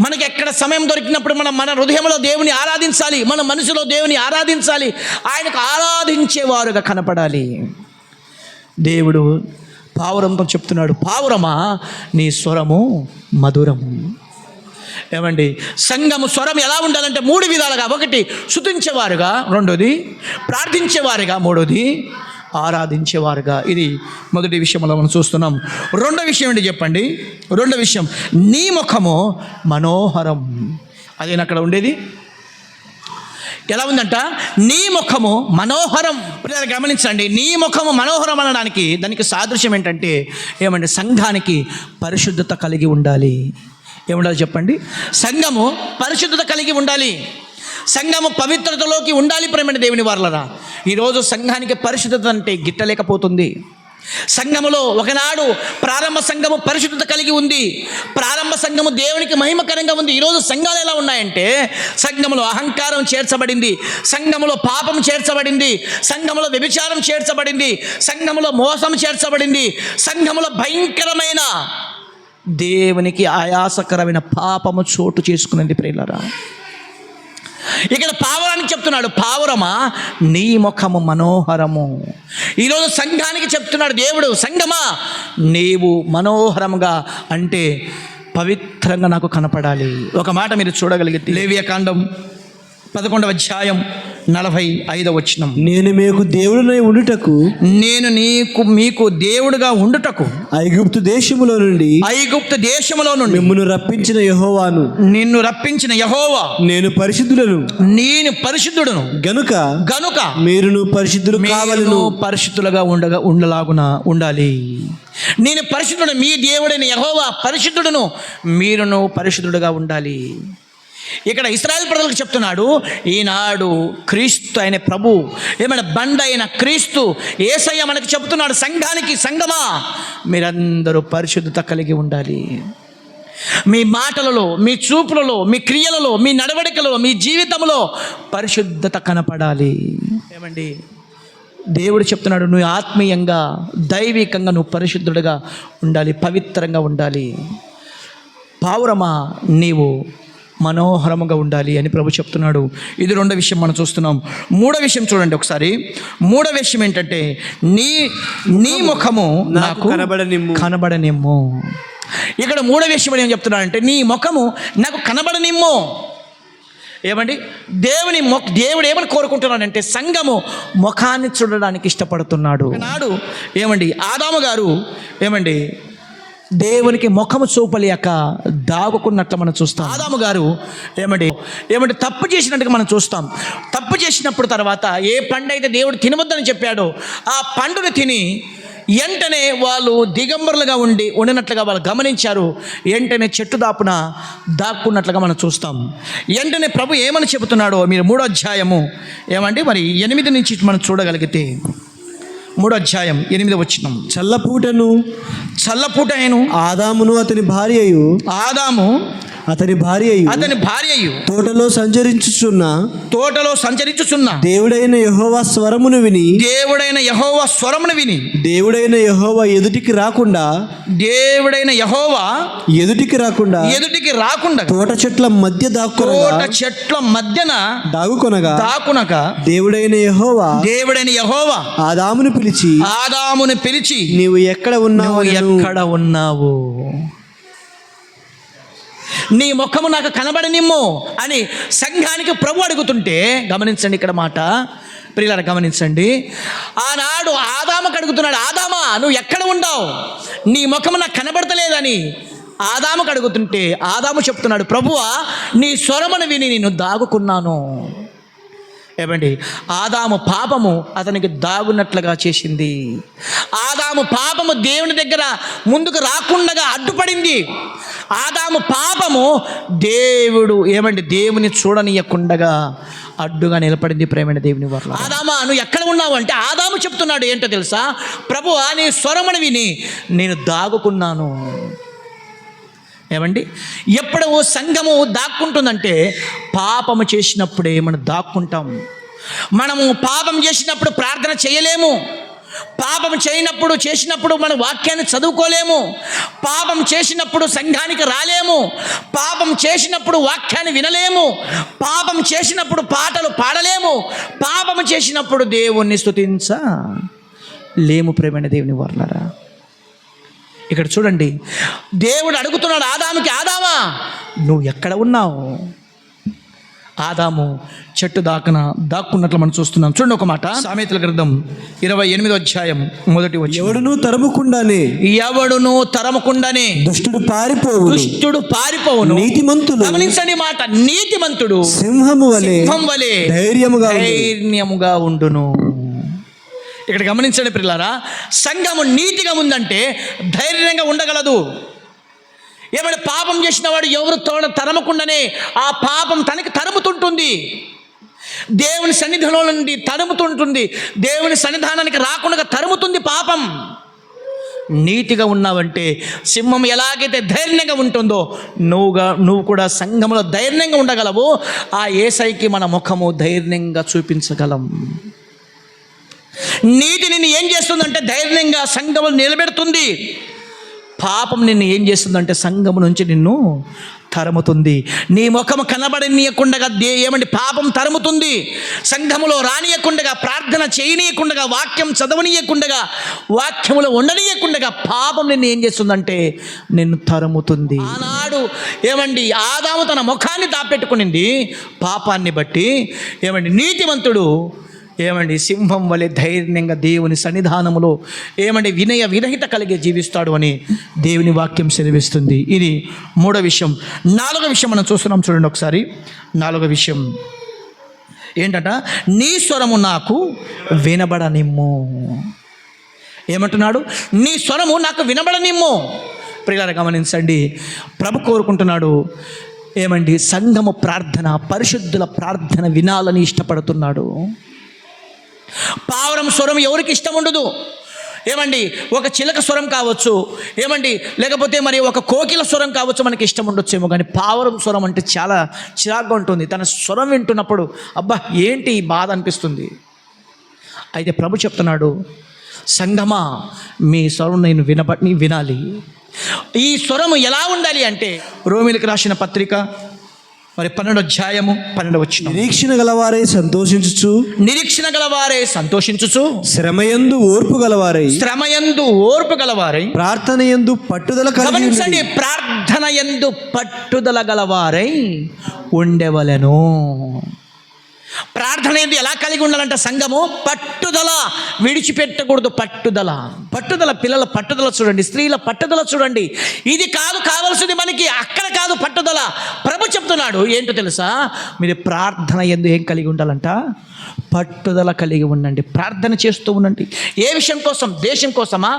Speaker 1: మనకి ఎక్కడ సమయం దొరికినప్పుడు మన హృదయంలో దేవుని ఆరాధించాలి, మన మనసులో దేవుని ఆరాధించాలి, ఆయనకు ఆరాధించేవారుగా కనపడాలి. దేవుడు పావురంతో చెప్తున్నాడు, పావురమా నీ స్వరము మధురము. ఏమండి, సంఘము స్వరం ఎలా ఉండాలంటే 3 విధాలుగా. ఒకటి స్తుతించేవారుగా, రెండోది ప్రార్థించేవారుగా, మూడోది ఆరాధించేవారుగా. ఇది మొదటి విషయంలో మనం చూస్తున్నాం. రెండో విషయం ఏంటి చెప్పండి? రెండో విషయం, నీ ముఖము మనోహరం. అదేనా అక్కడ ఉండేది? ఎలా ఉందంట? నీ ముఖము మనోహరం. గమనించండి, నీ ముఖము మనోహరం అనడానికి దానికి సాదృశ్యం ఏంటంటే ఏమండి, సంఘానికి పరిశుద్ధత కలిగి ఉండాలి. ఏముండాలి చెప్పండి? సంఘము పరిశుద్ధత కలిగి ఉండాలి, సంఘము పవిత్రతలోకి ఉండాలి. ప్రేమైన దేవుని వారలరా, ఈరోజు సంఘానికి పరిశుద్ధత అంటే గిట్టలేకపోతుంది.
Speaker 2: సంఘములో ఒకనాడు ప్రారంభ సంఘము పరిశుద్ధత కలిగి ఉంది, ప్రారంభ సంఘము దేవునికి మహిమకరంగా ఉంది. ఈరోజు సంఘాలు ఎలా ఉన్నాయంటే, సంఘములో అహంకారం చేర్చబడింది, సంఘములో పాపం చేర్చబడింది, సంఘములో వ్యభిచారం చేర్చబడింది, సంఘములో మోసం చేర్చబడింది, సంఘములో భయంకరమైన దేవునికి ఆయాసకరమైన పాపము చోటు చేసుకున్నది. ప్రియులారా, ఇక్కడ పావురానికి చెప్తున్నాడు, పావురమా నీ ముఖము మనోహరము. ఈరోజు సంఘానికి చెప్తున్నాడు దేవుడు, సంఘమా నీవు మనోహరముగా అంటే పవిత్రంగా నాకు కనపడాలి. ఒక మాట మీరు చూడగలిగితే లేవియాకాండం 11వ అధ్యాయం 45వ వచనం,
Speaker 3: నేను మీకు దేవుడునై ఉండుటకు,
Speaker 2: నేను మీకు దేవుడుగా ఉండుటకు
Speaker 3: ఐగుప్తు దేశములో నుండి
Speaker 2: మిమ్మును
Speaker 3: రప్పించిన యెహోవాను,
Speaker 2: నిన్ను రప్పించిన యెహోవా,
Speaker 3: నేను
Speaker 2: పరిశుద్ధుడును గనుక
Speaker 3: మీరును పరిశుద్ధులు కావాలను.
Speaker 2: పరిశుద్ధులుగా ఉండలాగున ఉండాలి. నేను పరిశుద్ధుడు, మీ దేవుడైన యెహోవా పరిశుద్ధుడును, మీరును పరిశుద్ధుడుగా ఉండాలి. ఇక్కడ ఇశ్రాయేలు ప్రజలకు చెప్తున్నాడు, ఈనాడు క్రీస్తు అయిన ప్రభు, ఏమైనా బండ అయిన క్రీస్తు యేసయ్య మనకు చెప్తున్నాడు సంఘానికి, సంఘమా మీరందరూ పరిశుద్ధత కలిగి ఉండాలి. మీ మాటలలో, మీ చూపులలో, మీ క్రియలలో, మీ నడవడికలో, మీ జీవితంలో పరిశుద్ధత కనపడాలి. ఏమండి, దేవుడు చెప్తున్నాడు, నువ్వు ఆత్మీయంగా దైవికంగా నువ్వు పరిశుద్ధుడిగా ఉండాలి, పవిత్రంగా ఉండాలి. పావురమా నీవు మనోహరముగా ఉండాలి అని ప్రభు చెప్తున్నాడు. ఇది రెండో విషయం మనం చూస్తున్నాం. మూడో విషయం చూడండి ఒకసారి. మూడో విషయం ఏంటంటే, నీ ముఖము నాకు కనబడనిమ్ము. ఇక్కడ మూడో విషయం ఏం చెప్తున్నాడంటే, నీ ముఖము నాకు కనబడనిమ్ము. ఏమండి, దేవుడు ఏమని కోరుకుంటున్నాడంటే, సంఘము ముఖాన్ని చూడడానికి ఇష్టపడుతున్నాడు. నాడు ఏమండి ఆదాము గారు ఏమండి దేవునికి ముఖము చూపలేక దాగుకున్నట్లు మనం చూస్తాం. ఆదాము గారు ఏమంటే తప్పు చేసినట్టుగా మనం చూస్తాం. తప్పు చేసినప్పుడు తర్వాత ఏ పండు అయితే దేవుడు తినవద్దని చెప్పాడో ఆ పండుని తిని వెంటనే వాళ్ళు దిగంబరులుగా ఉండినట్లుగా వాళ్ళు గమనించారు. వెంటనే చెట్టు దాక్కున్నట్లుగా మనం చూస్తాం. వెంటనే ప్రభు ఏమని చెబుతున్నాడో మీరు 3వ అధ్యాయము ఏమండి మరి 8 నుంచి మనం చూడగలిగితే, 3వ అధ్యాయం 8వ వచనం, చల్లపూట అయిను ఆదాము అతని భార్యయు తోటలో సంచరించుచున్న దేవుడైన యెహోవా స్వరమును విని దేవుడైన యెహోవా ఎదుటికి రాకుండా తోట చెట్ల మధ్యన దాగుకొనగా దేవుడైన యెహోవా ఆదామును పిలిచి నీవు ఎక్కడ ఉన్నావు, నీ ముఖము నాకు కనబడనిమ్ము అని సంఘానికి ప్రభు అడుగుతుంటే, గమనించండి ఇక్కడ మాట ప్రియులారా, గమనించండి. ఆనాడు ఆదాముకు అడుగుతున్నాడు, ఆదామా నువ్వు ఎక్కడ ఉన్నావు, నీ ముఖము నాకు కనబడతలేదని ఆదాముకు అడుగుతుంటే, ఆదాము చెప్తున్నాడు, ప్రభువా నీ స్వరమును విని నేను దాగుకున్నాను. ఏమండి, ఆదాము పాపము అతనికి దాగున్నట్లుగా చేసింది. ఆదాము పాపము దేవుని దగ్గర ముందుకు రాకుండా అడ్డుపడింది. ఆదాము పాపము దేవుని చూడనీయకుండగా అడ్డుగా నిలబడింది. ప్రేమైన దేవుని వల్ల, ఆదామా నువ్వు ఎక్కడ ఉన్నావు అంటే, ఆదాము చెప్తున్నాడు ఏంటో తెలుసా, ప్రభువా నీ స్వరమును విని నేను దాగుకున్నాను. ఏమండి, ఎప్పుడు సంఘము దాక్కుంటుందంటే పాపము చేసినప్పుడే మనం దాక్కుంటాం. మనము పాపం చేసినప్పుడు ప్రార్థన చేయలేము, పాపం చేసినప్పుడు మన వాక్యాన్ని చదువుకోలేము, పాపం చేసినప్పుడు సంఘానికి రాలేము, పాపం చేసినప్పుడు వాక్యాన్ని వినలేము, పాపం చేసినప్పుడు పాటలు పాడలేము, పాపం చేసినప్పుడు దేవుణ్ణి స్తుతించలేము. ప్రేమైన దేవుని వర్లారా, ఇక్కడ చూడండి, దేవుడు అడుగుతున్నాడు ఆదాముకి, ఆదామా నువ్వు ఎక్కడ ఉన్నావు? ఆదాము చెట్టు దాక్కున్నట్లు మనం చూస్తున్నాం. చూడండి ఒక మాట, సామెతల గ్రంథం 28వ అధ్యాయం 1వ వచనం, ఎవడును తరమకుండానే దుష్టుడు పారిపోవును, నీతిమంతుడు, గమనించండి మాట, నీతిమంతుడు సింహం వలె ధైర్యముగా ఉండును. ఇక్కడ గమనించండి ప్రియులారా, సంఘము నీతిగా ఉందంటే ధైర్యంగా ఉండగలదు. ఏమైనా పాపం చేసిన వాడు ఎవరు తరమకుండానే ఆ పాపం తనకి తరుముతుంటుంది, దేవుని సన్నిధిలో నుండి తరుముతుంటుంది, దేవుని సన్నిధానానికి రాకుండా తరుముతుంది పాపం. నీతిగా ఉన్నావంటే సింహం ఎలాగైతే ధైర్యంగా ఉంటుందో నువ్వు కూడా సంఘములో ధైర్యంగా ఉండగలవు. ఆ యేసయ్యకి మన ముఖము ధైర్యంగా చూపించగలం. నీతి నిన్ను ఏం చేస్తుందంటే ధైర్యంగా సంఘములు నిలబెడుతుంది. పాపం నిన్ను ఏం చేస్తుందంటే సంఘము నుంచి నిన్ను తరుముతుంది. నీ ముఖము కనబడనీయకుండగా ఏమండి పాపం తరుముతుంది. సంఘములో రానియకుండగా, ప్రార్థన చేయనీయకుండగా, వాక్యం చదవనీయకుండగా, వాక్యములో ఉండనీయకుండగా పాపం నిన్ను ఏం చేస్తుందంటే నిన్ను తరుముతుంది. ఆనాడు ఏమండి ఆదాము తన ముఖాన్ని దాపెట్టుకునింది పాపాన్ని బట్టి. ఏమండి నీతిమంతుడు ఏమండి సింహం వలె ధైర్యంగా దేవుని సన్నిధానములో ఏమండి వినయ విరహిత కలిగే జీవిస్తాడు అని దేవుని వాక్యం సెలవిస్తుంది. ఇది 3వ విషయం. 4వ విషయం మనం చూస్తున్నాం, చూడండి ఒకసారి. 4వ విషయం ఏంటంట, నీ స్వరము నాకు వినబడనిమ్ము. ఏమంటున్నాడు? నీ స్వరము నాకు వినబడనిమ్ము. ప్రియులారా గమనించండి, ప్రభు కోరుకుంటున్నాడు ఏమండి సంఘము ప్రార్థన, పరిశుద్ధుల ప్రార్థన వినాలని ఇష్టపడుతున్నాడు. పావురం స్వరం ఎవరికి ఇష్టం ఉండదు? ఏమండి ఒక చిలక స్వరం కావచ్చు, ఏమండి లేకపోతే మరి ఒక కోకిల స్వరం కావచ్చు, మనకి ఇష్టం ఉండొచ్చేమో. కానీ పావురం స్వరం అంటే చాలా చిరాగ్గా ఉంటుంది. తన స్వరం వింటున్నప్పుడు అబ్బా ఏంటి ఈ బాధ అనిపిస్తుంది. అయితే ప్రభు చెప్తున్నాడు, సంగమా మీ స్వరం నేను వినాలి. ఈ స్వరము ఎలా ఉండాలి అంటే రోమీయులకు రాసిన పత్రిక మరి 12వ అధ్యాయము 12వ వచనం,
Speaker 3: నిరీక్షణ గలవారే సంతోషించుచు శ్రమయందు ఓర్పు గలవారై ప్రార్థనయందు పట్టుదల
Speaker 2: గమనించండి, ప్రార్థనయందు పట్టుదల గలవారై ఉండెవలెను. ప్రార్థన ఏంది ఎలా కలిగి ఉండాలంటే సంఘము పట్టుదల విడిచిపెట్టకూడదు. పట్టుదల పిల్లల పట్టుదల చూడండి, స్త్రీల పట్టుదల చూడండి. ఇది కాదు కావాల్సింది మనకి, అక్కడ కాదు పట్టుదల. ప్రభు చెప్తున్నాడు ఏంటో తెలుసా, మీరు ప్రార్థన యందు ఏం కలిగి ఉండాలంట, పట్టుదల కలిగి ఉండండి. ప్రార్థన చేస్తూ ఉండండి. ఏ విషయం కోసం? దేశం కోసమా,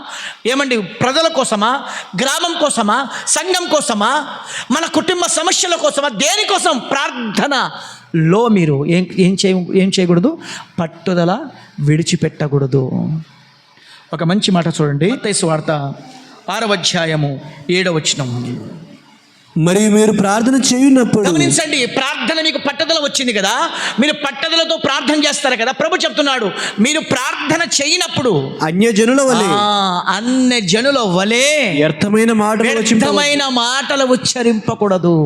Speaker 2: ఏమండి ప్రజల కోసమా, గ్రామం కోసమా, సంఘం కోసమా, మన కుటుంబ సమస్యల కోసమా, దేనికోసం? ప్రార్థనలో మీరు ఏం చేయకూడదు, పట్టుదల విడిచిపెట్టకూడదు. ఒక మంచి మాట చూడండి, మత్తయి సువార్త 6వ అధ్యాయము 7వ వచనం,
Speaker 3: మరియు మీరు ప్రార్థన చేయునప్పుడు.
Speaker 2: గమనించండి, ప్రార్థన మీకు పట్టుదల వచ్చింది కదా, మీరు పట్టుదలతో ప్రార్థన చేస్తారు కదా. ప్రభు చెప్తున్నాడు, మీరు ప్రార్థన చేయనప్పుడు అన్యజనుల వలె వ్యర్థమైన మాటలు ఉచ్చరింపకూడదు.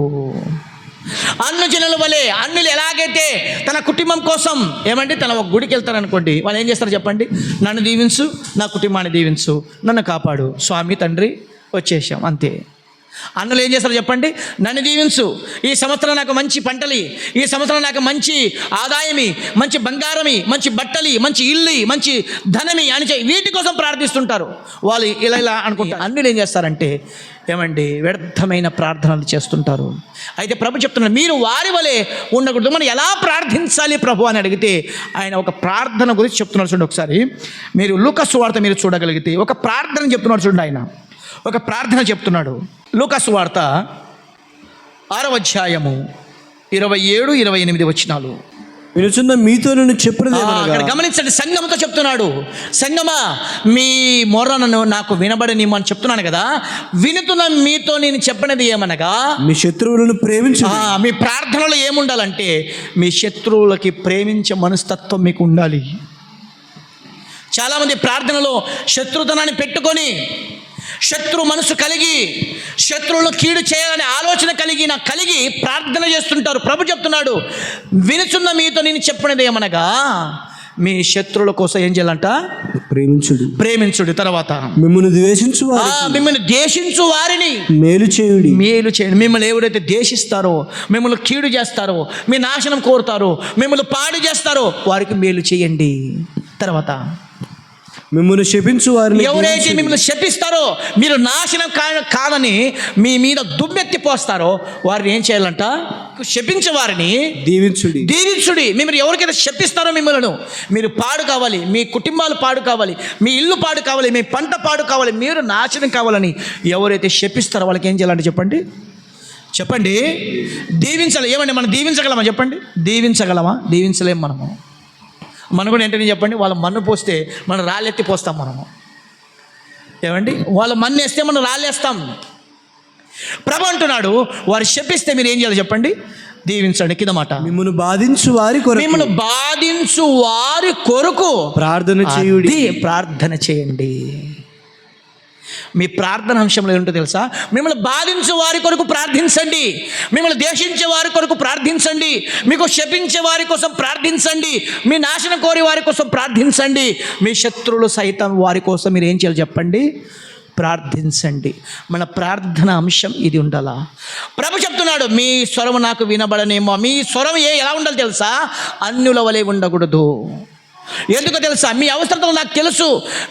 Speaker 2: అన్యజనుల వలె, అన్యులు ఎలాగైతే తన కుటుంబం కోసం ఏమంటే తన ఒక గుడికి వెళ్తారు అనుకోండి, వాళ్ళు ఏం చేస్తారు చెప్పండి, నన్ను దీవించు, నా కుటుంబాన్ని దీవించు, నన్ను కాపాడు, స్వామి తండ్రి వచ్చేసాం, అంతే. అన్నలు ఏం చేస్తారు చెప్పండి, నన్ను దీవించు, ఈ సంవత్సరం నాకు మంచి పంటలి, ఈ సంవత్సరం నాకు మంచి ఆదాయమి, మంచి బంగారమి, మంచి బట్టలి, మంచి ఇల్లు, మంచి ధనమి అని వీటి కోసం ప్రార్థిస్తుంటారు వాళ్ళు. ఇలా అనుకుంటారు. అన్యులు ఏం చేస్తారంటే ఏమండి వ్యర్థమైన ప్రార్థనలు చేస్తుంటారు. అయితే ప్రభు చెప్తున్నాడు, మీరు వారి వలె ఉండకూడదు. మనం ఎలా ప్రార్థించాలి ప్రభు అని అడిగితే ఆయన ఒక ప్రార్థన గురించి చెప్తున్నాడు. చూడండి ఒకసారి, మీరు లూకా సువార్త మీరు చూడగలిగితే ఒక ప్రార్థన చెప్తున్నాడు. చూడండి, ఆయన ఒక ప్రార్థన చెప్తున్నాడు. లూకా సువార్త 6వ అధ్యాయము 27-28 వచనాలు.
Speaker 3: వినుచున్న మీతో నేను చెప్పినది
Speaker 2: గమనించండి, సంఘముతో చెప్తున్నాడు. సంఘమా మీ మొర్రను నాకు వినబడనిమ్మని చెప్తున్నాను కదా. వినుతున్న మీతో నేను చెప్పినది ఏమనగా,
Speaker 3: మీ శత్రువులను ప్రేమించు.
Speaker 2: మీ ప్రార్థనలో ఏముండాలంటే మీ శత్రువులకి ప్రేమించే మనస్తత్వం మీకు ఉండాలి. చాలామంది ప్రార్థనలో శత్రుతనాన్ని పెట్టుకొని, శత్రు మనసు కలిగి, శత్రువులను కీడు చేయాలనే ఆలోచన కలిగి ప్రార్థన చేస్తుంటారు. ప్రభు చెప్తున్నాడు, వినుచున్న మీతో నేను చెప్పినది ఏమనగా మీ శత్రువుల కోసం ఏం చేయాలంట, ప్రేమించుడు. తర్వాత
Speaker 3: మిమ్మల్ని
Speaker 2: ద్వేషించు వారిని
Speaker 3: మేలు చేయండి.
Speaker 2: మిమ్మల్ని ఎవరైతే ద్వేషిస్తారో, మిమ్మల్ని కీడు చేస్తారో, మీ నాశనం కోరుతారో, మిమ్మల్ని పాడు చేస్తారో వారికి మేలు చేయండి. తర్వాత
Speaker 3: మిమ్మల్ని శపించు వారిని,
Speaker 2: ఎవరైతే మిమ్మల్ని శపిస్తారో, మీరు నాశనం కాదని మీ మీద దుమ్మెత్తి పోస్తారో వారిని ఏం చేయాలంట, శపించే వారిని దీవించుడి. మిమ్మల్ని ఎవరికైతే శపిస్తారో, మిమ్మల్ని మీరు పాడు కావాలి, మీ కుటుంబాలు పాడు కావాలి, మీ ఇల్లు పాడు కావాలి, మీ పంట పాడు కావాలి, మీరు నాశనం కావాలని ఎవరైతే శపిస్తారో వాళ్ళకి ఏం చేయాలంటే చెప్పండి దీవించాలి. ఏమండి మనం దీవించగలమా చెప్పండి? దీవించలేము మనం కూడా ఏంటని చెప్పండి, వాళ్ళ మన్ను పోస్తే మనం రాళ్ళెత్తి పోస్తాం మనము.
Speaker 1: ఏమండి వాళ్ళు మన్నేస్తే మనం రాళ్ళేస్తాం. ప్రభు అంటున్నాడు వారు శపిస్తే మీరు ఏం చేయాలి చెప్పండి? దీవించండి. కింద మాట,
Speaker 3: మిమ్మల్ని బాధించు వారి కొరకు
Speaker 1: మిమ్మల్ని బాధించు వారి కొరకు
Speaker 3: ప్రార్థన చేయుడి.
Speaker 1: అది ప్రార్థన చేయండి. మీ ప్రార్థన అంశంలో ఏంటో తెలుసా? మిమ్మల్ని బాధించే వారి కొరకు ప్రార్థించండి, మిమ్మల్ని ద్వేషించే వారి కొరకు ప్రార్థించండి, మీకు శపించే వారి కోసం ప్రార్థించండి, మీ నాశనం కోరి వారి కోసం ప్రార్థించండి, మీ శత్రువులు సైతం వారి కోసం మీరు ఏం చేయాలి చెప్పండి? ప్రార్థించండి. మన ప్రార్థన అంశం ఇది ఉండాలా? ప్రభు చెప్తున్నాడు, మీ స్వరం నాకు వినబడనేమో. మీ స్వరం ఎలా ఉండాలి తెలుసా? అన్యుల వలె ఉండకూడదు. ఎందుకు తెలుసా? మీ అవసరతలు నాకు తెలుసు,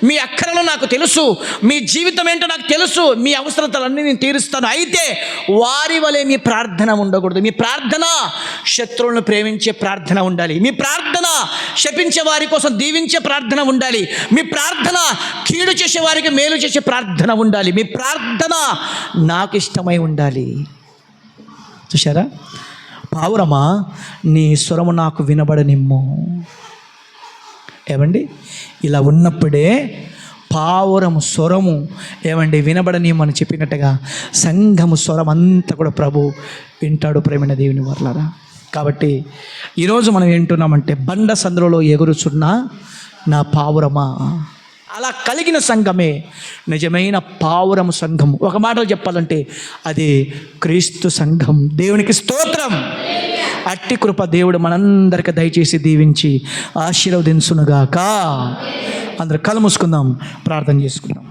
Speaker 1: మీ అక్కరలు నాకు తెలుసు, మీ జీవితం ఏంటో నాకు తెలుసు, మీ అవసరతలన్నీ నేను తీరుస్తాను. అయితే వారి వలె మీ ప్రార్థన ఉండకూడదు. మీ ప్రార్థన శత్రువులను ప్రేమించే ప్రార్థన ఉండాలి. మీ ప్రార్థన శపించే వారి కోసం దీవించే ప్రార్థన ఉండాలి. మీ ప్రార్థన కీడు చేసే వారికి మేలు చేసే ప్రార్థన ఉండాలి. మీ ప్రార్థన నాకు ఇష్టమై ఉండాలి. చూశారా? పావురమా, నీ స్వరము నాకు వినబడనిమ్ము. ఏమండి ఇలా ఉన్నప్పుడే పావురము స్వరము ఏమండి వినబడనిమ్మని చెప్పినట్టుగా సంఘము స్వరం అంతా కూడా ప్రభు వింటాడు. ప్రేమైన దేవుని వర్లారా, కాబట్టి ఈరోజు మనం ఏంటున్నామంటే బండ సందులో ఎగురుచున్న నా పావురమా. అలా కలిగిన సంఘమే నిజమైన పావురము సంఘం. ఒక మాటలో చెప్పాలంటే అది క్రీస్తు సంఘం. దేవునికి స్తోత్రం. అట్టి కృప దేవుడు మనందరికీ దయచేసి దీవించి ఆశీర్వదించునుగాక. అందరు కళ్ళు మూసుకుందాం, ప్రార్థన చేసుకుందాం.